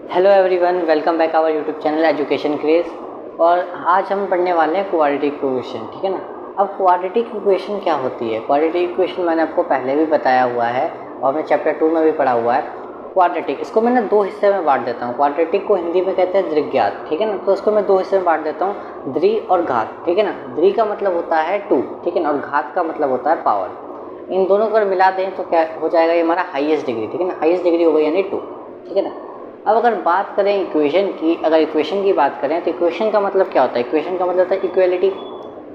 Hello everyone, welcome back our YouTube channel education craze. और आज हम पढ़ने वाले हैं क्वाड्रेटिक इक्वेशन, ठीक है ना। अब क्वाड्रेटिक इक्वेशन क्या होती है? क्वाड्रेटिक इक्वेशन मैंने आपको पहले भी बताया हुआ है और मैं चैप्टर 2 में भी पढ़ा हुआ है। क्वाड्रेटिक इसको मैं दो हिस्से में बांट देता हूँ। क्वाड्रेटिक को हिंदी में कहते हैं द्विघात, ठीक है ना। तो इसको मैं दो हिस्से में बांट देता हूँ, द्वि और घात, ठीक है ना। द्वि का मतलब होता है 2, ठीक है ना, और घात का मतलब होता है पावर। इन दोनों को अगर मिला दें तो क्या हो जाएगा? ये हमारा हाईएस्ट डिग्री, ठीक है ना। हाईएस्ट डिग्री हो गई यानी 2, ठीक है ना। अब अगर बात करें इक्वेशन की, अगर इक्वेशन की बात करें तो इक्वेशन का मतलब क्या होता है? इक्वेशन का मतलब होता है इक्वेलिटी,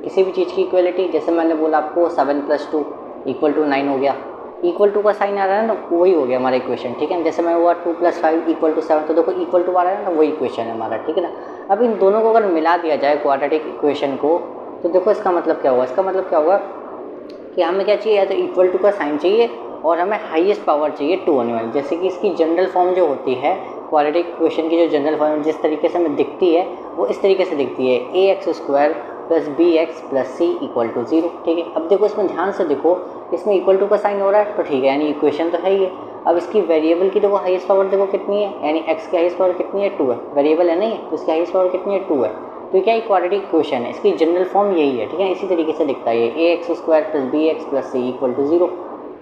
किसी भी चीज़ की इक्वेलिटी। जैसे मैंने बोला आपको 7 + 2 = 9 हो गया। इक्वल टू का साइन आ रहा है ना, तो वही हो गया हमारा इक्वेशन, ठीक है। जैसे मैं हुआ 2 + 5 = 7, तो देखो इक्वल टू आ रहा है ना, वही इक्वेशन है हमारा, ठीक है ना। अब इन दोनों को अगर मिला दिया जाए क्वाड्रेटिक इक्वेशन को, तो देखो इसका मतलब क्या होगा? इसका मतलब क्या होगा कि हमें क्या चाहिए? या तो इक्वल टू का साइन चाहिए और हमें हाईएस्ट पावर चाहिए 2 होने वाली। जैसे कि इसकी जनरल फॉर्म जो होती है क्वाड्रेटिक इक्वेशन की, जो जनरल फॉर्म जिस तरीके से हमें दिखती है वो इस तरीके से दिखती है, ax² + bx + c = 0, ठीक है। अब देखो इसमें ध्यान से देखो, इसमें इक्वल टू का साइन हो रहा है तो ठीक है, यानी इक्वेशन तो है ही है। अब इसकी वेरिएबल की देखो हाईएस्ट पावर देखो कितनी है, यानी x की हाईएस्ट पावर कितनी है? 2 है। वेरिएबल है नहीं, तो इसकी हाईएस्ट पावर कितनी है? 2 है। तो क्या क्वाड्रेटिक इक्वेशन है, इसकी जनरल फॉर्म यही है, ठीक है। इसी तरीके से दिखता है ये ax² + bx + c = 0,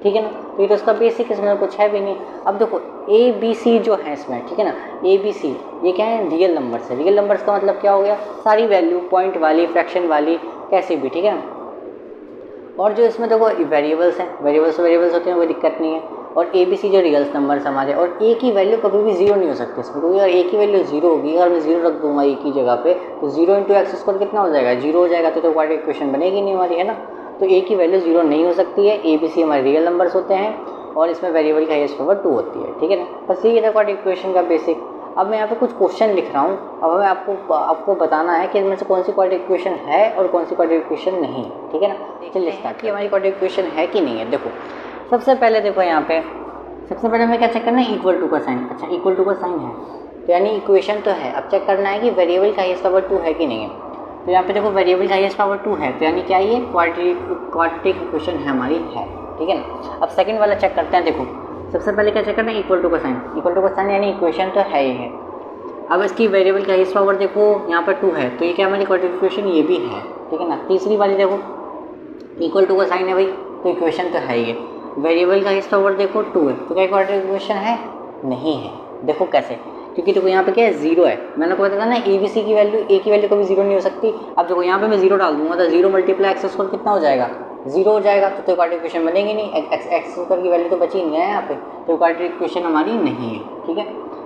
ठीक है ना। तो ये तो इसका बेसिक, इसमें कुछ है भी नहीं। अब देखो ए बी सी जो है इसमें, ठीक है ना, ए बी सी ये क्या है? रियल नंबर्स है। रियल नंबर्स का मतलब क्या हो गया? सारी वैल्यू, पॉइंट वाली, फ्रैक्शन वाली, कैसी भी, ठीक है ना। और जो इसमें देखो वेरिएबल्स हैं, वेरिएबल्स होते हैं, कोई दिक्कत नहीं है। और ए बी सी जो रियल नंबर्स हमारे, और ए की वैल्यू कभी भी 0 नहीं हो सकती इसमें, क्योंकि अगर ए की वैल्यू 0 होगी, अगर मैं 0 रख दूंगा ए की जगह पे, तो 0 × x² कितना हो जाएगा? 0 हो जाएगा। तो क्वाड्रेटिक इक्वेशन बनेगी नहीं हमारी, है ना। तो ए की वैल्यू 0 नहीं हो सकती है। ए बी सी हमारे रियल नंबर्स होते हैं और इसमें वेरिएबल की हाईएस्ट पावर 2 होती है, ठीक है ना। बस यही है क्वाड्रेटिक इक्वेशन का बेसिक। अब मैं यहाँ पे कुछ क्वेश्चन लिख रहा हूँ। अब हमें आपको बताना है कि इनमें से कौन सी क्वाड्रेटिक इक्वेशन है और कौन सी क्वाड्रेटिक इक्वेशन नहीं, ठीक है ना। चलिए स्टार्ट कि हमारी क्वाड्रेटिक इक्वेशन है कि नहीं है। देखो सबसे पहले देखो यहाँ पे, सबसे पहले हमें क्या चेक करना है? इक्वल टू का साइन। अच्छा, इक्वल टू का साइन है तो यानी इक्वेशन तो है। अब चेक करना है कि वेरिएबल का हाईएस्ट पावर 2 है कि नहीं है। तो यहाँ पे देखो वेरिएबल का हाईएस्ट पावर 2 है, तो यानी क्या ये क्वाड्रेटिक इक्वेशन है हमारी, है, ठीक है ना। अब सेकंड वाला चेक करते हैं। देखो सबसे पहले क्या चेक करना है? इक्वल टू का साइन। इक्वल टू का साइन यानी इक्वेशन तो है ही है। अब इसकी वेरिएबल का हाईएस्ट पावर देखो यहाँ पर 2 है, तो ये क्या हमारी क्वाड्रेटिक इक्वेशन ये भी है, ठीक है ना। तीसरी वाली देखो इक्वल टू का साइन है भाई, तो इक्वेशन तो है ही है। वेरिएबल का हाईएस्ट पावर देखो 2 है, तो क्या क्वाड्रेटिक इक्वेशन है? नहीं है। देखो कैसे? क्योंकि देखो यहाँ पे क्या है? 0 है। मैंने आपको बताया ना ए बी सी की वैल्यू, ए की वैल्यू कभी 0 नहीं हो सकती। अब देखो यहाँ पे मैं 0 डाल दूंगा तो 0 × x² कितना हो जाएगा? 0 हो जाएगा। तो क्वाड्रेटिक इक्वेशन बनेगी नहीं, x² की वैल्यू तो बची नहीं है यहाँ पे, तो क्वाड्रेटिक इक्वेशन हमारी नहीं है, ठीक है।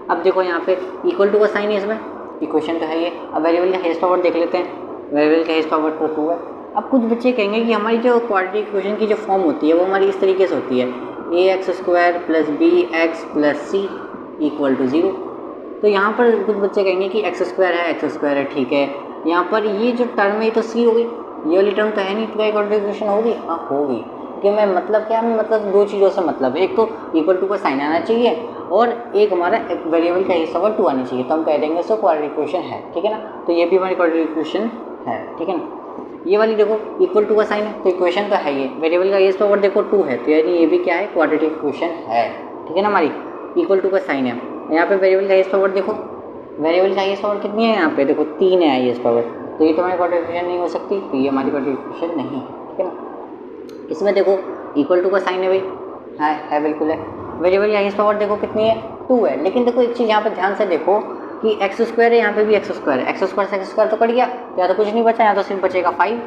अब देखो यहाँ पे इक्वल टू का साइन है, इसमें इक्वेशन तो है ये। अब वेरिएबल का हाईएस्ट पावर देख लेते हैं। वेरिएबल का हाईएस्ट पावर तो 2 है। अब कुछ बच्चे कहेंगे कि हमारी जो क्वाड्रेटिक इक्वेशन की जो फॉर्म होती है वो हमारी इस तरीके से होती है, ax² + bx + c = 0। तो यहाँ पर कुछ बच्चे कहेंगे कि x² है, ठीक है। यहाँ पर ये जो टर्म है तो c होगी, ये वाली टर्म तो है नहीं, तो क्या क्वाड्रेटिक इक्वेशन होगी? हाँ होगी। कि मैं मतलब क्या, मैं मतलब दो चीज़ों से मतलब, एक तो इक्वल टू का साइन आना चाहिए और एक हमारा वेरिएबल का हाईएस्ट पावर 2 आनी चाहिए, तो हम कह देंगे इसको क्वाड्रेटिक इक्वेशन है, ठीक है ना। तो ये भी हमारी क्वाड्रेटिक इक्वेशन है, ठीक है ना। ये वाली देखो इक्वल टू का साइन है, तो इक्वेशन तो है ये। वेरिएबल का हाईएस्ट पावर देखो 2 है, तो यानी ये भी क्या है? क्वाड्रेटिक इक्वेशन है, ठीक है ना। हमारी इक्वल टू का साइन है। यहाँ पे वेरिएबल का हाईएस्ट पावर देखो, वेरिएबल का हाईएस्ट पावर कितनी है? यहाँ पे देखो 3 है हाईएस्ट पावर, तो ये तो हमारी क्वाड्रेटिक इक्वेशन नहीं हो सकती, तो ये हमारी क्वाड्रेटिक इक्वेशन नहीं है, ठीक है ना। इसमें देखो इक्वल टू का साइन है भाई, है बिल्कुल है। वेरिएबल की हाईएस्ट पावर देखो कितनी है? 2 है। लेकिन देखो एक चीज़ यहाँ पे ध्यान से देखो कि x² है, यहाँ पे भी x² है। x² से x² तो कट गया, तो या तो कुछ नहीं बचा, या तो सिर्फ बचेगा 5।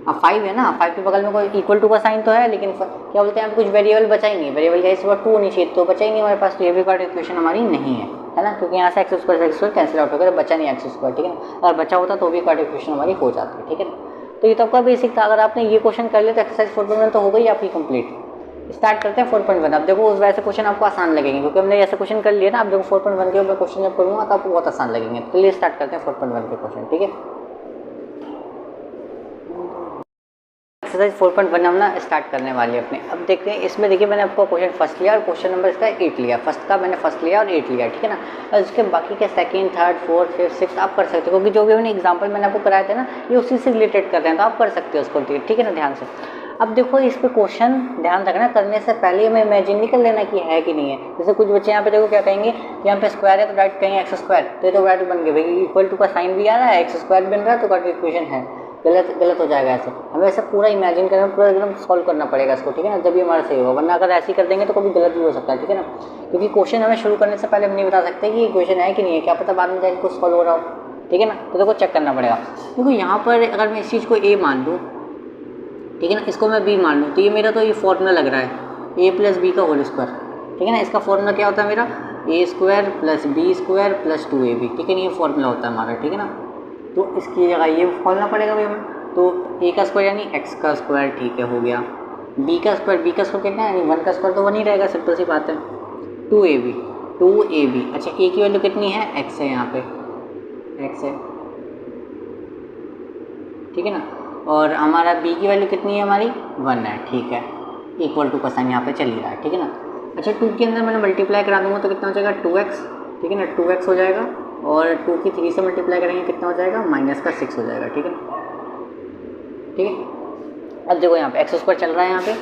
अब 5 है ना, 5 के बगल में कोई इक्वल टू का साइन तो है, लेकिन क्या बोलते हैं, यहाँ पे कुछ वेरिएबल बचा ही नहीं। वेरिएबल का हाईएस्ट पावर 2 होनी चाहिए, तो बचा ही नहीं हमारे पास, तो ये भी क्वाड्रेटिक इक्वेशन हमारी नहीं है ना। क्योंकि यहाँ से x² से x² कैंसिल आउट हो गया, तो बचा नहीं x², ठीक है ना। अगर बचा होता तो भी क्वाड्रेटिक इक्वेशन हमारी हो जाती है, ठीक है ना। तो ये तो आपका बेसिक था। अगर आपने ये क्वेश्चन कर लिया तो एक्सरसाइज 4.1 तो हो गई आपकी कंप्लीट। स्टार्ट करते हैं 4.1। अब देखो उस वैसे क्वेश्चन आपको आसान लगेंगे, क्योंकि हमने ऐसे क्वेश्चन कर लिए ना। अब देखो 4.1 के ऊपर क्वेश्चन जब करूँगा तो आपको बहुत आसान लगेंगे। तो चलिए स्टार्ट करते हैं 4.1 के क्वेश्चन, ठीक है। एक्सरसाइज 4.1 हम ना स्टार्ट करने वाले अपने। अब देखते हैं इसमें, देखिए मैंने आपको क्वेश्चन फर्स्ट लिया और क्वेश्चन नंबर इसका 8 लिया। फर्स्ट का मैंने फर्स्ट लिया और 8 लिया, ठीक है ना। और उसके बाकी के second, third, fourth, fifth, six आप कर सकते हो, क्योंकि जो भी मैंने एग्जांपल मैंने आपको कराए थे ना, ये उसी से रिलेटेड कर रहे हैं, तो आप कर सकते हो उसको, ठीक है ना, ध्यान से। अब देखो इस पे क्वेश्चन ध्यान रखना, करने से पहले हमें इमेजिन नहीं कर लेना कि है कि नहीं है। जैसे कुछ बच्चे यहाँ पे देखो क्या कहेंगे, यहाँ पे स्क्वायर है तो डायरेक्ट कहेंगे एक्स स्क्वायर, तो डायरेक्ट बन गया भाई इक्वल टू का साइन भी आ रहा है, एक्स स्क्वायर बन रहा है, तो क्वाड्रेटिक इक्वेशन है। गलत हो जाएगा ऐसे। हमें ऐसा पूरा इमेजिन करना, पूरा एकदम सॉल्व करना पड़ेगा इसको, ठीक है ना, जब ये हमारा सही होगा। वरना अगर ऐसे ही कर देंगे तो कभी गलत भी हो सकता है, ठीक है ना। क्योंकि क्वेश्चन हमें शुरू करने से पहले हम नहीं बता सकते कि ये क्वेश्चन है कि नहीं है, क्या पता बाद में जाकर कुछ सॉल्व हो रहा हो, ठीक है ना। तो देखो चेक करना पड़ेगा। क्योंकि यहाँ पर अगर मैं इस चीज़ को ए मान लूँ, ठीक है ना, इसको मैं बी मान लूँ, तो ये मेरा तो ये फॉर्मूला लग रहा है ए प्लस बी का होल स्क्वायर, ठीक है ना। इसका फॉर्मूला क्या होता है मेरा, A square plus B square plus 2ab, ठीक है ना, ये फॉर्मूला होता है हमारा, ठीक है ना। तो इसकी जगह ये खोलना पड़ेगा भाई हमें। तो ए का स्क्वायर यानी एक्स का स्क्वायर, ठीक है, हो गया। बी का स्क्वायर कितना है, यानी 1 का स्क्वायर तो 1 ही रहेगा, सिंपल सी बात है। 2ab। अच्छा ए की वैल्यू कितनी है, एक्स है, यहाँ पे एक्स है, ठीक है ना। और हमारा बी की वैल्यू कितनी है, हमारी 1 है, ठीक है। इक्वल टू का साइन यहाँ पे चल ही रहा है, ठीक है ना। अच्छा 2 के अंदर मैंने मल्टीप्लाई करा दूँगा तो कितना हो जाएगा, 2x, ठीक है ना, 2x हो जाएगा। और 2 की 3 से मल्टीप्लाई करेंगे कितना हो जाएगा, -6 हो जाएगा, ठीक है ना, ठीक है। अब देखो यहाँ पे एक्स स्क्वायर चल रहा है यहाँ पे,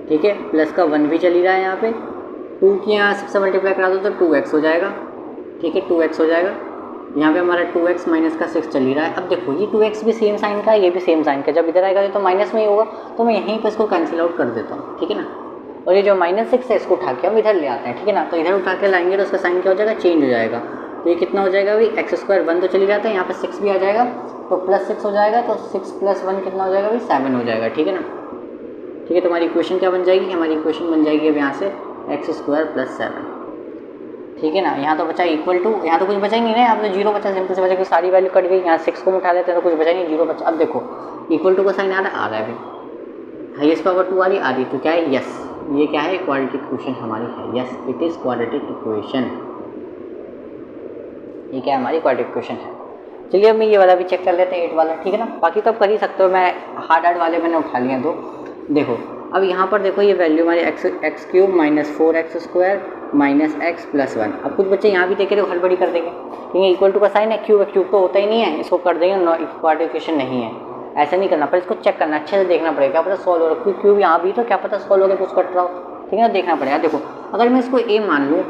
ठीक है, प्लस का 1 भी चल ही रहा है यहाँ पे। 2 की यहाँ 6 से मल्टीप्लाई करा दो तो 2x हो जाएगा, ठीक है, 2x हो जाएगा। यहाँ पे हमारा 2x -6 चल ही रहा है। अब देखो ये 2x भी सेम साइन का है, ये भी सेम साइन का, जब इधर आएगा तो माइनस में ही होगा, तो मैं यहीं पर इसको कैंसिल आउट कर देता हूँ, ठीक है ना। और ये जो -6 है इसको उठा के हम इधर ले आते हैं, ठीक है ना। तो इधर उठा के लाएंगे तो उसका साइन क्या हो जाएगा, चेंज हो जाएगा। तो ये कितना हो जाएगा भाई, एक्स स्क्वायर 1 तो चली जाता है, यहाँ पे 6 भी आ जाएगा, तो +6 हो जाएगा। तो 6 + 1 कितना हो जाएगा भाई, 7 हो जाएगा, ठीक है ना। ठीक है, तो हमारी इक्वेशन क्या बन जाएगी, हमारी इक्वेशन बन जाएगी अब यहाँ से एक्स स्क्वायर + 7, ठीक है ना। यहाँ तो बचा इक्वल टू, यहाँ तो कुछ बचा ही नहीं ना, यहाँ पे 0 बचा, सिंपल से बचा, क्योंकि सारी वैल्यू कट गई। यहाँ 6 को उठा लेते हैं तो कुछ बचा नहीं, 0 बचा। अब देखो इक्वल टू का साइन आ रहा है भाई, हाईएस्ट पावर 2 आ रही, तो क्या है, यस, ये क्या है, क्वाड्रेटिक इक्वेशन हमारी है, yes it is quadratic equation. ये क्या हमारी क्वाड्रेटिक इक्वेशन है। चलिए अब मैं ये वाला भी चेक कर लेते हैं, 8 वाला, ठीक है ना। बाकी तो आप कर ही सकते हो, मैं हार्ड वाले मैंने उठा लिए तो देखो। अब यहाँ पर देखो ये वैल्यू हमारी x cube -4x square -x + 1। अब कुछ बच्चे यहाँ भी देख रहे हो हड़बड़ी कर देंगे, क्योंकि इक्वल टू का साइन है, क्यूब तो होता ही नहीं है, इसको कर देंगे क्वाड्रेटिक इक्वेशन नहीं है। ऐसा नहीं करना, पर इसको चेक करना, अच्छे से देखना पड़ेगा, क्या पता सॉल्व हो रहा है। क्यूब यहाँ भी तो क्या पता सॉल्व हो गया, कुछ कट रहा हो, ठीक है ना, देखना पड़ेगा। देखो अगर मैं इसको a मान लूँ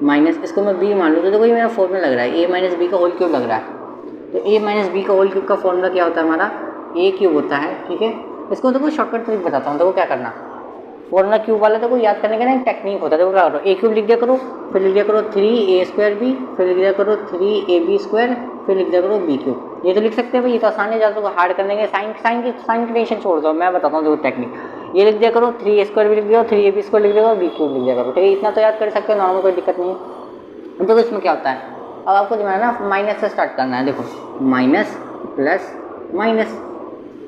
माइनस इसको मैं b मान लूँ, तो देखो ये मेरा फॉर्मूला लग रहा है, a - b का होल क्यूब लग रहा है। तो a - b का होल क्यूब का फॉर्मूला क्या होता है हमारा, a क्यूब होता है, ठीक है। इसको देखो शॉर्टकट ट्रिक बताता हूँ, देखो क्या करना। फॉर्मूला क्यूब वाला देखो याद करने का ना एक टेक्निक होता है, देखो क्या करो, a क्यूब लिख दिया करो, फिर लिख दिया करो 3a²b, फिर लिख दिया करो 3ab², फिर लिख दिया करो b क्यूब। ये तो लिख सकते हैं भाई, ये तो आसान है, ज़्यादा तो हार्ड करने के साइन की टेंशन छोड़ दो, मैं बताता हूँ देखो टेक्निक। ये लिख दिया करो 3a² भी लिख दिया, 3ab² लिख दिया करो, b क्यूब लिख दिया करो, ठीक है। इतना तो याद कर सकते हो, नॉर्मल कोई दिक्कत नहीं है। अब देखो इसमें क्या होता है, अब आपको जो है ना माइनस से स्टार्ट करना है। देखो माइनस प्लस माइनस,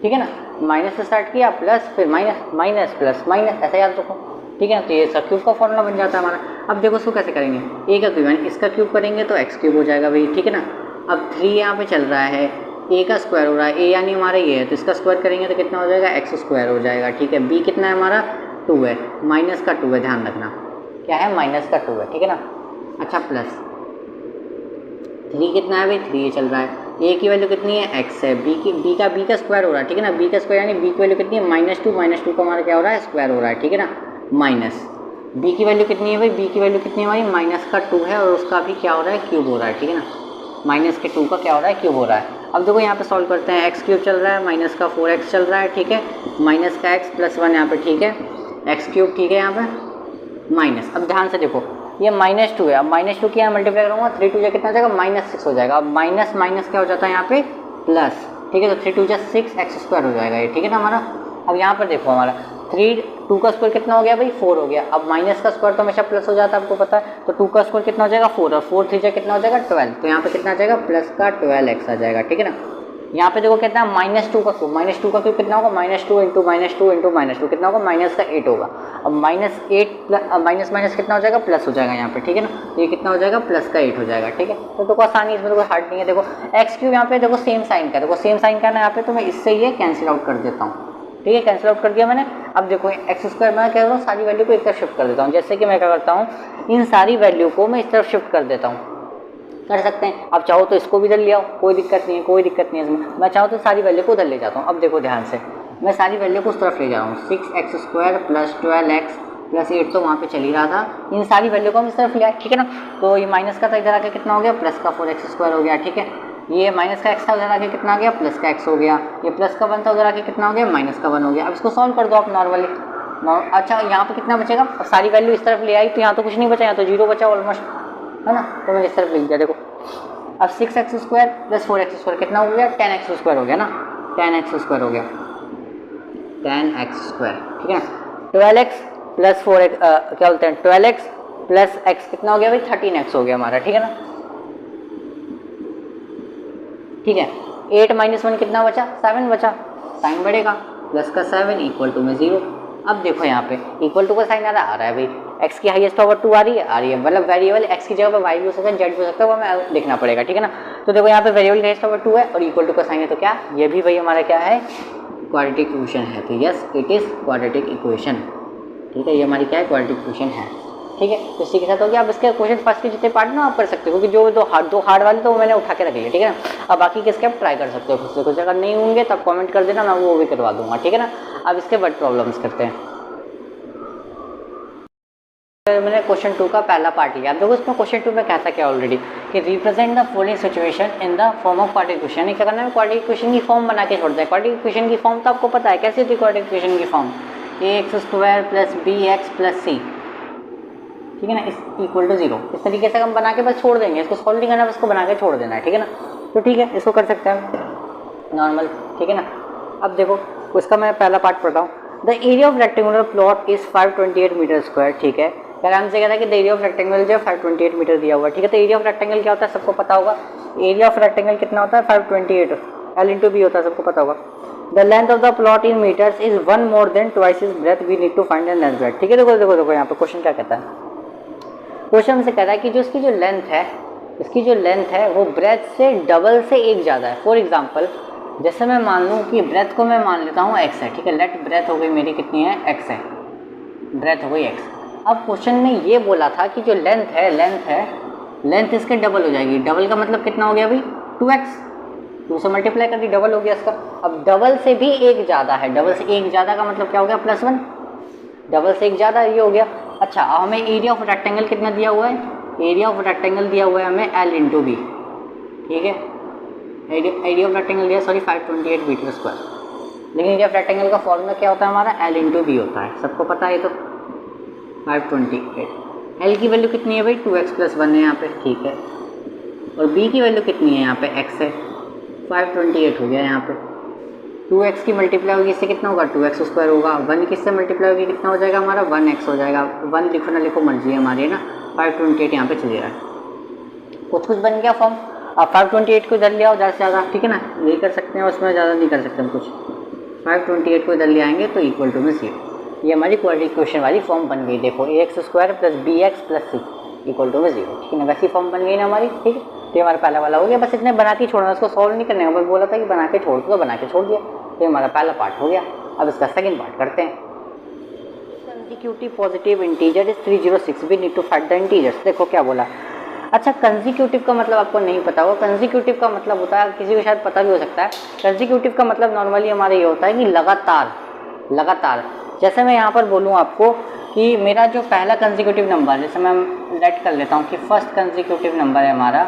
ठीक है ना, माइनस से स्टार्ट किया, प्लस फिर माइनस प्लस माइनस, ऐसा याद रखो, ठीक है ना। तो ये सब क्यूब का फॉर्मूला बन जाता है हमारा। अब देखो इसको कैसे करेंगे, a का क्यूब यानी इसका क्यूब करेंगे तो x क्यूब हो जाएगा भाई, ठीक है ना। अब 3 यहाँ पे चल रहा है, a का स्क्वायर हो रहा है, a यानी हमारा ये है, तो इसका स्क्वायर करेंगे तो कितना हो जाएगा, x² हो जाएगा, ठीक है। b कितना है हमारा 2 है, माइनस का 2 है, ध्यान रखना क्या है, माइनस का 2 है, ठीक है ना। अच्छा प्लस 3 कितना है भाई, 3 चल रहा है, a की वैल्यू कितनी है, x है, b का स्क्वायर हो रहा है, ठीक है ना। b का स्क्वायर यानी b की वैल्यू कितनी है, -2 का हमारा क्या हो रहा है, स्क्वायर हो रहा है, ठीक है ना। माइनस b की वैल्यू कितनी है भाई, b की वैल्यू कितनी है हमारी, -2 है, और उसका भी क्या हो रहा है, क्यूब हो रहा है, ठीक है ना। -2 का क्या हो रहा है, क्यूब हो रहा है। अब देखो यहाँ पे सॉल्व करते हैं, x क्यूब चल रहा है, माइनस का 4x चल रहा है, ठीक है, माइनस का x + 1 यहाँ पे, ठीक है, x क्यूब, ठीक है, यहाँ पे माइनस। अब ध्यान से देखो ये -2 है, अब -2 के यहाँ मल्टीप्लाई करूँगा, 3 × 2 कितना हो जाएगा, -6 हो जाएगा। अब माइनस माइनस क्या हो जाता है यहाँ पे, प्लस, ठीक है। तो 3 × 2 = 6 x² हो जाएगा ये, ठीक है ना हमारा। अब यहाँ पर देखो हमारा 2 का स्क्वायर कितना हो गया भाई, 4 हो गया। अब माइनस का स्क्वायर तो हमेशा प्लस हो जाता है, आपको पता है। तो 2 का स्क्वायर कितना हो जाएगा, 4, और 4 3 कितना हो जाएगा, 12। तो यहाँ पे कितना आ जाएगा, प्लस का 12x आ जाएगा, ठीक है ना। यहाँ पे देखो कितना, -2 का क्यूब, -2 का क्यूब कितना होगा, -2 × -2 कितना होगा, -8 होगा। अब -8 माइनस कितना हो जाएगा, प्लस हो जाएगा यहाँ पे, ठीक है ना। ये कितना हो जाएगा, प्लस का 8 हो जाएगा, ठीक है। तो देखो आसानी, इसमें तो कोई हार्ड नहीं है। देखो एक्स क्यूब यहाँ पे देखो सेम साइन का, देखो सेम साइन का ना यहाँ पे, तो मैं इससे ये कैंसिल आउट कर देता हूँ, ठीक है, कैंसिल आउट कर दिया मैंने। अब देखो x² मैं क्या करूँ, सारी वैल्यू को एक तरफ शिफ्ट कर देता हूँ। जैसे कि मैं क्या करता हूँ, इन सारी वैल्यू को मैं इस तरफ शिफ्ट कर देता हूँ, कर सकते हैं। अब चाहो तो इसको भी इधर ले आओ, कोई दिक्कत नहीं है, कोई दिक्कत नहीं है इसमें। मैं चाहूँ तो सारी वैल्यू को उधर ले जाता हूँ। अब देखो ध्यान से, मैं सारी वैल्यू को उस तरफ ले जा रहा हूँ। 6x² प्लस 12x प्लस 8 तो वहाँ पे चल ही रहा था, इन सारी वैल्यू को हम इस तरफ ले आए, ठीक है ना। तो ये माइनस का था, इधर आके कितना हो गया, प्लस का 4x² हो गया, ठीक है। ये माइनस का x था, उधर आके कितना आ गया, प्लस का x हो गया। ये प्लस का 1 था, उधर आके कितना हो गया, माइनस का 1 हो गया। अब इसको सॉल्व कर दो आप नॉर्मली। अच्छा यहाँ पे कितना बचेगा, अब सारी वैल्यू इस तरफ ले आई तो यहाँ तो कुछ नहीं बचा, यहाँ तो 0 बचा ऑलमोस्ट, है ना। तो मैं इस तरफ लिख दिया, देखो अब 6x² प्लस 4x² कितना हो गया, 10x² हो गया ना, 10x² हो गया, 10x², ठीक है ना। 12x प्लस 4x क्या बोलते हैं, 12x प्लस x कितना हो गया भाई, 13x हो गया हमारा, ठीक है ना। ठीक है, 8 - 1 कितना बचा, 7 बचा, साइन बढ़ेगा, प्लस का 7 इक्वल टू में 0। अब देखो यहाँ पे इक्वल टू का साइन आ रहा है भाई, x की हाईएस्ट पावर 2 आ रही है, मतलब वेरिएबल x की जगह पर y भी हो सकता है, z भी हो सकता है, वो हमें देखना पड़ेगा, ठीक है ना। तो देखो यहाँ पे वेरिएबल की हाईएस्ट पावर 2 है और इक्वल टू का साइन है, तो क्या ये भी भाई हमारा क्या है, क्वाड्रेटिक इक्वेशन है। तो yes it is quadratic equation, ठीक है, ये हमारी क्या है, क्वाड्रेटिक इक्वेशन है, ठीक है। तो इसी के साथ हो गया। अब इसके क्वेश्चन फर्स्ट के जितने पार्ट ना आप कर सकते हो, क्योंकि जो दो हार्ड वाले तो वो मैंने उठा के रख लिया, ठीक है ना। अब बाकी किसके आप ट्राई कर सकते हो खुद से, कुछ अगर नहीं होंगे तब कमेंट कर देना, मैं वो भी करवा दूंगा, ठीक है ना। अब इसके वर्ड प्रॉब्लम्स करते हैं। मैंने क्वेश्चन 2 का पहला पार्ट लिया। अब देखो इसमें क्वेश्चन 2 में कहता क्या ऑलरेडी कि represent the following situation in the form of quadratic equation. क्या करना है, क्वाड्रेटिक इक्वेशन की फॉर्म बना के छोड़ता है। क्वाड्रेटिक इक्वेशन की फॉर्म तो आपको पता है कैसी होती है, क्वाड्रेटिक इक्वेशन की form ax² plus bx plus c, ठीक है ना, इस इक्वल टू 0। इस तरीके से हम बना के बस छोड़ देंगे, इसको सॉल्व नहीं करना, बस इसको बना के छोड़ देना है, ठीक है ना। तो ठीक है, इसको कर सकते हैं नॉर्मल, ठीक है ना। अब देखो उसका मैं पहला पार्ट पढ़ता हूँ। The area of rectangular plot is 528 metre square, ठीक है। आराम से कहता है कि द एरिया ऑफ रेक्टेंगल जो है 528 मीटर दिया हुआ है, ठीक है। तो एरिया ऑफ रेक्टेंगल क्या होता है सबको पता होगा, एरिया ऑफ रेक्टेंगल कितना होता है 528, L/B होता है, सबको पता होगा। The length of the plot in metres is 1 more than twice its breadth, we need to find the length breadth, ठीक है। देखो देखो देखो यहाँ पे क्वेश्चन क्या कहता है, क्वेश्चन हमसे कह रहा है कि जो इसकी जो लेंथ है, इसकी जो लेंथ है वो ब्रेथ से डबल से एक ज़्यादा है। फॉर एग्जांपल जैसे मैं मान लूँ कि ब्रेथ को मैं मान लेता हूँ x है, ठीक है। लेट ब्रेथ हो गई मेरी कितनी है, x है, ब्रेथ हो गई x। अब क्वेश्चन में ये बोला था कि जो लेंथ है लेंथ इसके डबल हो जाएगी। डबल का मतलब कितना हो गया भाई, 2x, 2 से मल्टीप्लाई कर दी, डबल हो गया इसका। अब डबल से भी एक ज़्यादा है, डबल से एक ज़्यादा का मतलब क्या हो गया, +1, डबल से एक ज़्यादा, ये हो गया। अच्छा अब हमें एरिया ऑफ रेक्टेंगल कितना दिया हुआ है, एरिया ऑफ रेक्टेंगल दिया हुआ है हमें L/B, ठीक है। एरिया ऑफ रेक्टेंगल दिया 528 मीटर स्क्वायर, लेकिन एरिया ऑफ रेक्टेंगल का फॉर्मूला क्या होता है हमारा, L/B होता है, सबको पता है। तो 528, L की वैल्यू कितनी है भाई, 2x + 1 है यहाँ पे, ठीक है। और B की वैल्यू कितनी है यहाँ पे, x है, 528 हो गया यहाँ पे। 2x की मल्टीप्लाई होगी इससे कितना होगा, 2x² होगा। 1 किससे मल्टीप्लाई होगी कितना हो जाएगा हमारा, 1x हो जाएगा। 1 लिखो ना लिखो मर्जी है हमारी, है ना। 528 यहाँ पे चले रहा है, कुछ बन गया फॉर्म। अब 528 को इधर ले आओ ज़्यादा से ज़्यादा, ठीक है ना, यही कर सकते हैं, उसमें ज़्यादा नहीं कर सकते हम कुछ। 528 को इधर ले आएंगे तो इक्वल टू में 0, ये हमारी क्वाड्रेटिक इक्वेशन वाली फॉर्म बन गई। देखो ax² plus bx plus c equal to में 0, ठीक है ना, वैसी फॉर्म बन गई ना हमारी, ठीक है। तो ये हमारा पहला वाला हो गया, बस इतने बना के छोड़ना, उसको सॉल्व नहीं करने का, बस बोला था कि बना के छोड़ दो, तो बना के छोड़ दिया। तो हमारा पहला पार्ट हो गया। अब इसका सेकंड पार्ट करते हैं। Consecutive positive integer is 306, we need to find the integers. देखो क्या बोला। अच्छा कंसेक्यूटिव का मतलब आपको नहीं पता होगा। कंसेक्यूटिव का मतलब होता है, किसी को शायद पता भी हो सकता है। कंसेक्यूटिव का मतलब नॉर्मली हमारा ये होता है कि लगातार। जैसे मैं यहाँ पर बोलूँ आपको कि मेरा जो पहला कंसेक्यूटिव नंबर, जैसे मैं लेट कर लेता हूँ कि फर्स्ट कंसेक्यूटिव नंबर है हमारा,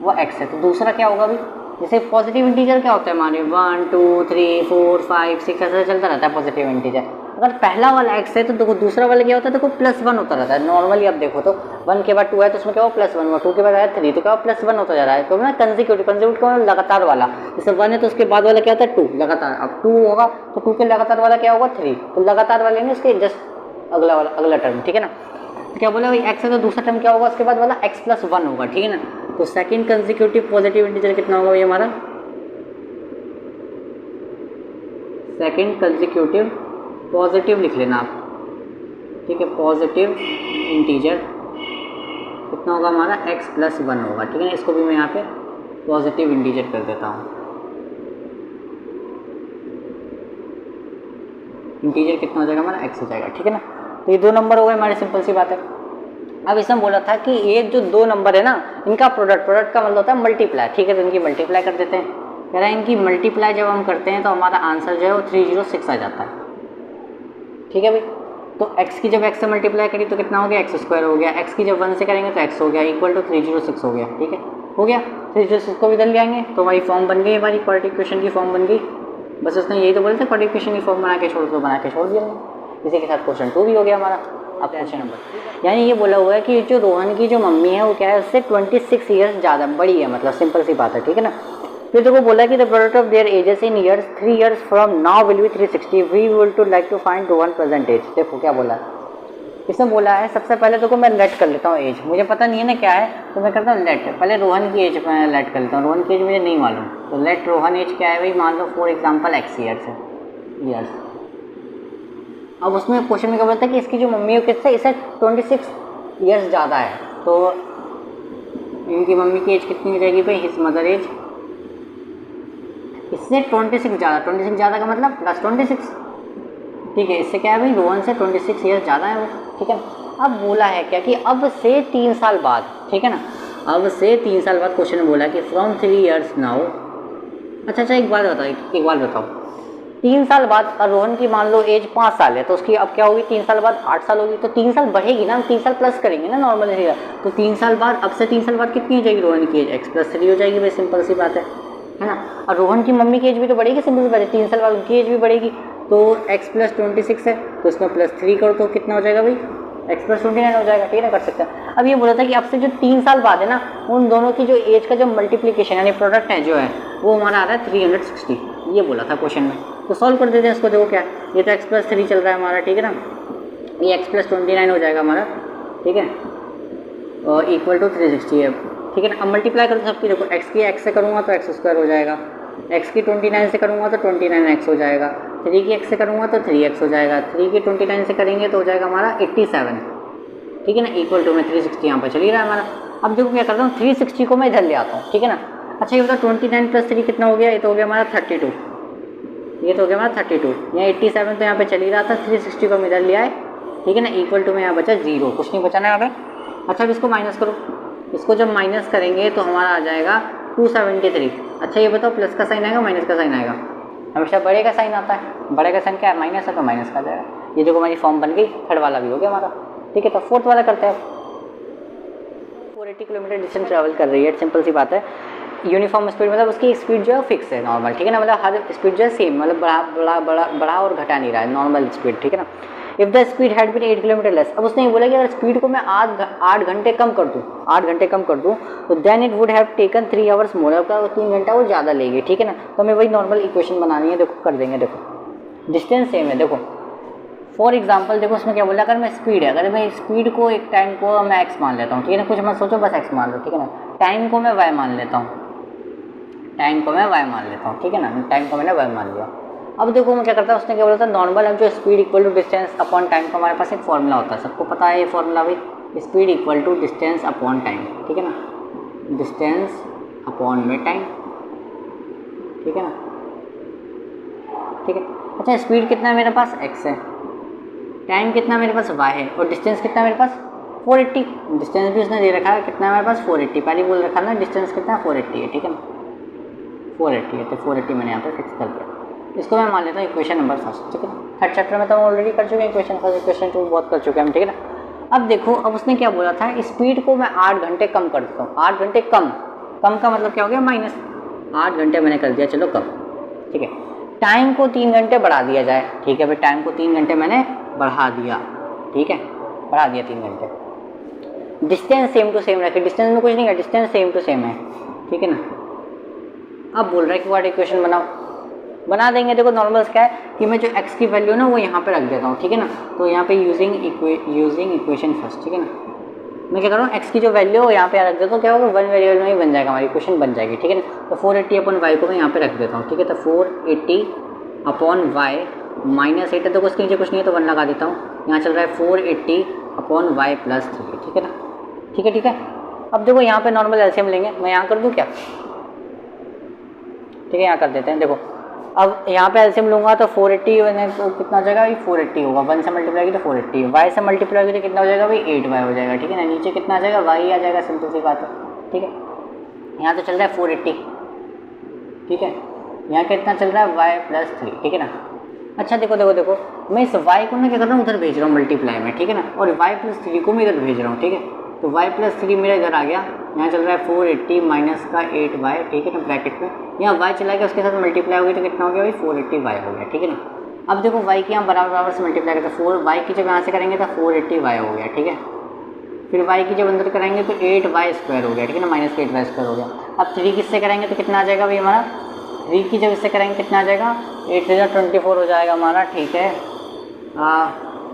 वो x है। तो दूसरा क्या होगा अभी, जैसे पॉजिटिव इंटीजर क्या होता है हमारे 1 2 3 4 5 6 ऐसा चलता रहता है पॉजिटिव इंटीजर। अगर पहला वाला x है तो देखो दूसरा वाला क्या होता है, देखो +1 होता रहता है नॉर्मली। अब देखो तो 1 के बाद 2 है तो उसमें क्या हो +1 हुआ, 2 के बाद आया 3 तो क्या हो +1 होता जा रहा है। तो ना कंसेक्यूटिव का लगातार वाला, जैसे 1 है तो उसके बाद वाला क्या होता है 2 लगातार। अब 2 होगा तो 2 के लगातार वाला क्या होगा 3, तो लगातार वाले नहीं उसके जस्ट अगला टर्म, ठीक है ना। तो क्या बोला भाई x है तो दूसरा टर्म क्या होगा उसके बाद वाला x + 1 होगा, ठीक है ना। तो सेकंड कंसेक्यूटिव पॉजिटिव इंटीजर कितना होगा ये हमारा, सेकंड कंसेक्यूटिव पॉजिटिव लिख लेना आप, ठीक है। पॉजिटिव इंटीजर कितना होगा हमारा x + 1 होगा, ठीक है ना। इसको भी मैं यहाँ पे पॉजिटिव इंटीजर कर देता हूँ। इंटीजर कितना हो जाएगा हमारा x हो जाएगा, ठीक है ना। तो ये 2 नंबर हो गए हमारे, सिंपल सी बात है। अब इसमें बोला था कि ये जो दो नंबर है ना, इनका प्रोडक्ट का मतलब होता है मल्टीप्लाई, ठीक है। तो इनकी मल्टीप्लाई कर देते हैं। कह रहा है इनकी मल्टीप्लाई जब हम करते हैं तो हमारा आंसर जो है वो 306 आ जाता है, ठीक है भाई। तो x की जब x से मल्टीप्लाई करी तो कितना हो गया, x स्क्वायर हो गया। x की जब 1 से करेंगे तो x हो गया, इक्वल टू 306 हो गया, ठीक है, हो गया। 306 को भी इधर ले आएंगे तो हमारी फॉर्म बन गई, हमारी क्वाड्रेटिक इक्वेशन की फॉर्म बन गई। बस उसने यही तो बोले थे क्वाड्रेटिक इक्वेशन की फॉर्म बना के छोड़, तो बना के छोड़ दिया। इसी के साथ क्वेश्चन 2 भी हो गया हमारा। अब क्वेश्चन नंबर, यानी ये बोला हुआ है कि जो रोहन की जो मम्मी है वो क्या है, उससे 26 ईयर्स ज़्यादा बड़ी है, मतलब सिंपल सी बात है, ठीक है ना। फिर देखो बोला कि the product of their ages in years 3 years from now will be 360, we will to like to find Rohan present age. देखो क्या बोला है इसमें, बोला है सबसे पहले देखो मैं लेट कर लेता हूँ एज, मुझे पता नहीं है ना क्या है, तो मैं करता हूँ लेट। पहले रोहन की एज मैं लेट कर लेता हूँ, रोहन की एज मुझे नहीं मालूम, तो लेट रोहन एज क्या है भाई, मान लो फॉर एग्जाम्पल x ईयर्स है, ईयर्स। अब उसमें क्वेश्चन में क्या बोलता है कि इसकी जो मम्मी है किससे, इससे 26 ईयर्स ज़्यादा है, तो इनकी मम्मी की एज कितनी हो जाएगी भाई, हिज मदर एज, इससे 26 ज़्यादा, 26 ज़्यादा का मतलब प्लस 26, ठीक है। इससे क्या है भाई, रोहन से 26 ईयर्स ज़्यादा है वो, ठीक है। अब बोला है क्या कि अब से 3 साल बाद, ठीक है ना, अब से 3 साल बाद क्वेश्चन में बोला कि फ्रॉम 3 years नाउ। अच्छा एक बात बताओ 3 साल बाद रोहन की मान लो एज 5 साल है, तो उसकी अब क्या होगी, 3 साल बाद 8 साल होगी, तो 3 साल बढ़ेगी ना, 3 साल प्लस करेंगे ना नॉर्मल, तो 3 साल बाद, अब से 3 साल बाद कितनी हो जाएगी रोहन की एज, x+3 हो जाएगी भाई, सिंपल सी बात है ना। और रोहन की मम्मी की एज भी तो बढ़ेगी, सिंपल सी बात है, 3 साल बाद उनकी एज भी बढ़ेगी, तो x+26 है तो इसमें +3 करो तो कितना हो जाएगा भाई, x+29 हो जाएगा, ठीक है ना, कर सकते हैं। अब ये बोला था कि अब से जो 3 साल बाद है ना, उन दोनों की जो एज का जो मल्टीप्लिकेशन यानी प्रोडक्ट है जो है वो हमारा आ रहा है 360, ये बोला था क्वेश्चन में। तो सॉल्व कर देते हैं इसको। देखो क्या, ये तो x+3 चल रहा है हमारा, ठीक है ना, ये x+29 हो जाएगा हमारा, ठीक है, और इक्वल टू 360 है, ठीक है ना। अब मल्टीप्लाई करो सबकी, देखो x की x से करूँगा तो x² हो जाएगा, x की 29 से करूँगा तो 29x हो जाएगा, 3 की x से करूँगा तो 3x हो जाएगा, 3 की 29 से करेंगे तो हो जाएगा हमारा 87, ठीक है ना, इक्वल टू में 360 यहाँ पर चल ही रहा है हमारा। अब देखो क्या करता हूँ, 360 को मैं इधर ले आता हूँ, ठीक है ना। अच्छा ये बताओ 29 + 3 कितना हो गया, ये तो हो गया हमारा 32, ये तो हो गया हमारा 32, यहाँ 87 तो यहाँ पे चल ही रहा था, 360 को हम इधर ले आए, ठीक है ना, इक्वल टू में यहाँ बचा 0, कुछ नहीं बचाना है यहाँ पे। अच्छा अब इसको माइनस करो, इसको जब माइनस करेंगे तो हमारा आ जाएगा 273। अच्छा ये बताओ प्लस का साइन आएगा माइनस का साइन आएगा, हमेशा बड़े का साइन आता है, बड़े का साइन क्या है, माइनस है, तो माइनस का जाएगा। ये देखो हमारी फॉर्म बन गई, थर्ड वाला भी हो गया हमारा, ठीक है। तो फोर्थ वाला करते हैं। 480 किलोमीटर डिस्टेंस ट्रैवल कर रही है, सिंपल सी बात है, यूनिफॉर्म स्पीड, मतलब उसकी स्पीड जो है फिक्स है, नॉर्मल, ठीक है ना, मतलब हर स्पीड जो है सेम, मतलब बढ़ा और घटा नहीं रहा है, नॉर्मल स्पीड, ठीक है ना। If the speed had been 8 kilometre less, अब उसने ये बोला कि अगर स्पीड को मैं 8 घंटे कम कर दूँ, 8 घंटे कम कर दूँ, तो then it would have taken 3 hours more, आपका 3 घंटा वो ज़्यादा लेगी, ठीक है ना। तो हमें वही नॉर्मल इक्वेशन बनानी है, देखो कर देंगे, देखो डिस्टेंस सेम है, देखो फॉर एग्जाम्पल देखो उसमें क्या बोला, अगर मैं स्पीड है, अगर मैं स्पीड को एक टाइम को मैं x मान लेता हूँ, ठीक है ना, कुछ मत सोचो बस x मान लो, ठीक है ना, टाइम को मैं y मान लेता हूँ, टाइम को मैं y मान लेता हूँ, ठीक है ना, टाइम को मैंने y मान लिया। अब देखो मैं क्या करता है, उसने क्या बोला था, नॉर्मल हम जो speed equal to distance upon time का हमारे पास एक फॉर्मूला होता है, सबको पता है ये फॉर्मूला भाई, speed equal to distance upon time, ठीक है ना, डिस्टेंस अपॉन में टाइम, ठीक है ना, ठीक है। अच्छा स्पीड कितना है मेरे पास, x है, टाइम कितना मेरे पास y है, और डिस्टेंस कितना मेरे पास 480, डिस्टेंस भी उसने दे रखा है, कितना है मेरे पास 480, पहले बोल रखा ना डिस्टेंस कितना 480 है, ठीक है ना, 480 है, तो 480 मैंने यहाँ पे फिक्स कर दिया। इसको मैं मान लेता हूँ इक्वेशन नंबर फर्स्ट, ठीक है ना। थर्ड चैप्टर में तो हम ऑलरेडी कर चुके हैं इक्वेशन फर्स्ट, इक्वेशन 2 बहुत कर चुके हैं हम, ठीक है ना। अब देखो, अब उसने क्या बोला था, स्पीड को मैं 8 घंटे कम कर देता हूँ, 8 घंटे कम का मतलब क्या हो गया, माइनस 8 घंटे मैंने कर दिया, चलो कम, ठीक है। टाइम को 3 घंटे बढ़ा दिया जाए, ठीक है भाई, टाइम को 3 घंटे मैंने बढ़ा दिया, ठीक है, बढ़ा दिया 3 घंटे। डिस्टेंस सेम टू सेम रखे, डिस्टेंस में कुछ नहीं है, डिस्टेंस सेम टू सेम है, ठीक है ना। अब बोल रहा है कि व्हाट इक्वेशन बनाओ, बना देंगे। देखो नॉर्मल क्या है कि मैं जो x की वैल्यू ना वो यहाँ पे रख देता हूँ, ठीक है ना, तो यहाँ पे यूजिंग इक्वेशन फर्स्ट, ठीक है ना, मैं क्या कर रहा हूँ, x की जो वैल्यू है यहाँ पे रख देता हूँ, क्या होगा 1 वेरिएबल में ही बन जाएगा, हमारी इक्वेशन बन जाएगी, ठीक है ना। तो 480 अपॉन y को मैं यहाँ पे रख देता हूँ, ठीक है, तो 480 अपॉन y माइनस 8 है, तो उसके नीचे कुछ नहीं है तो 1 लगा देता हूँ, यहाँ चल रहा है 480 अपॉन y प्लस 3, ठीक है ना, ठीक है। अब देखो यहाँ पे नॉर्मल एलसीएम लेंगे, मैं यहाँ कर दूँ क्या, ठीक है, यहाँ कर देते हैं। देखो अब यहाँ पे एलसीएम लूँगा तो 480 तो कितना हो जाएगा भाई 480 होगा, 1 से मल्टीप्लाई की तो 480, वाई से मल्टीप्लाई की तो कितना हो जाएगा भाई 8y हो जाएगा, ठीक है ना। नीचे कितना आ जाएगा वाई आ जाएगा, सिंपल सी बात है, ठीक है। यहाँ तो चल रहा है 480, ठीक है। यहाँ कितना चल रहा है y+3, ठीक है ना। अच्छा देखो देखो देखो, मैं इस y को ना क्या कर रहा हूँ उधर भेज रहा हूँ मल्टीप्लाई में, ठीक है ना, और y+3 को मैं इधर भेज रहा हूँ, ठीक है। तो y+3 मेरा इधर आ गया, यहाँ चल रहा है 480 माइनस का 8y, ठीक है ना, ब्रैकेट में यहाँ y चला गया, उसके साथ मल्टीप्लाई हो गई तो कितना हो गया भाई 480y हो गया, ठीक है ना। अब देखो y की यहाँ बराबर बराबर से मल्टीप्लाई करते 4y की जब यहाँ से करेंगे तो 480y हो गया, ठीक है। फिर y की जब अंदर कराएंगे तो 8y² हो गया, ठीक है ना, माइनस का 8y² हो गया। अब 3 किससे कराएंगे तो कितना आ जाएगा भाई हमारा, 3 की जब इससे करेंगे कितना आ जाएगा 8 से 24 हो जाएगा हमारा, ठीक है।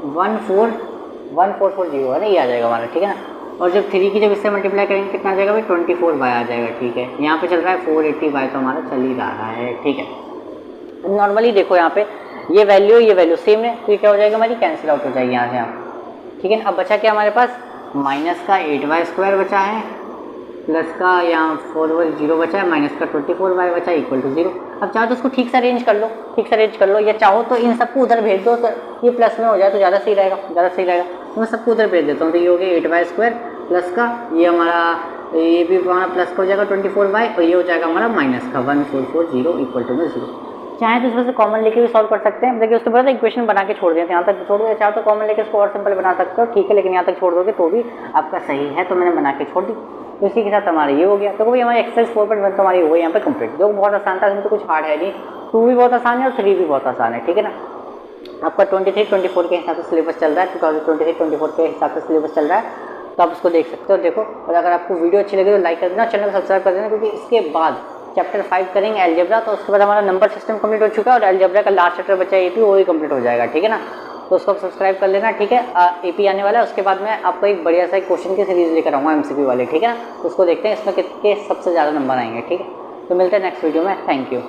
1440 है ना, ये आ जाएगा हमारा, ठीक है ना। और जब 3 की जब इससे मल्टीप्लाई करेंगे कितना आ जाएगा भाई 24y आ जाएगा, ठीक है। यहाँ पे चल रहा है 480y तो हमारा चल ही रहा है, ठीक है। नॉर्मली देखो यहाँ पे ये वैल्यू सेम है तो ये क्या हो जाएगा हमारी कैंसिल आउट हो जाएगी यहाँ से यहाँ, ठीक है ना। अब बचा क्या हमारे पास माइनस का 8y² बचा है, प्लस का यहाँ 4y0 बचा है, माइनस का 24y बचा है इक्वल टू 0। अब चाहो तो उसको ठीक से अरेंज कर लो, या चाहो तो इन सबको उधर भेज दो तो ये प्लस में हो जाए तो ज़्यादा सही रहेगा। तो मैं सबको उधर भेज देता हूँ, तो ये हो गया 8y² प्लस का ये हमारा ये भी हमारा प्लस का हो जाएगा 24y और ये हो जाएगा हमारा माइनस का 1440 इक्वल टू में 0। चाहे तो इसमें से कॉमन लेके भी सॉल्व कर सकते हैं, देखिए उसके बाद इक्वेशन बना के छोड़ देते हैं, यहाँ तक छोड़ दो, चाहे तो कॉमन लेके इसको और सिंपल बना सकते हो, ठीक है, लेकिन यहाँ तक छोड़ दोगे तो भी आपका सही है, तो मैंने बना के छोड़ दी। तो इसी के साथ हमारा ये हो गया। तो भाई हमारी एक्सरसाइज 4.1 तो हमारी हो गई यहाँ पे कंप्लीट, जो बहुत आसान था, इसमें तो कुछ हार्ड है नहीं, 2 भी बहुत आसान है और 3 भी बहुत आसान है, ठीक है ना। आपका 23-24 के हिसाब से सिलेबस चल रहा है, 2023-24 के हिसाब से सिलेबस चल रहा है, तो आप उसको देख सकते हो, देखो। और अगर आपको वीडियो अच्छी लगे तो लाइक कर देना, चैनल को सब्सक्राइब कर देना, क्योंकि इसके बाद चैप्टर 5 करेंगे अलजेब्रा, तो उसके बाद हमारा नंबर सिस्टम कंप्लीट हो चुका है और अलजेब्रा का लास्ट चैप्टर बचा है एपी, वो भी कंप्लीट हो जाएगा, ठीक है ना। तो उसको आप सब्सक्राइब कर लेना, ठीक है। एपी आने वाला है, उसके बाद मैं आपको एक बढ़िया सा क्वेश्चन की सीरीज लेकर आऊँगा एमसीक्यू वाले, ठीक है ना। तो उसको देखते हैं इसमें कितने सबसे ज़्यादा नंबर आएंगे, ठीक है। तो मिलते हैं नेक्स्ट वीडियो में, थैंक यू।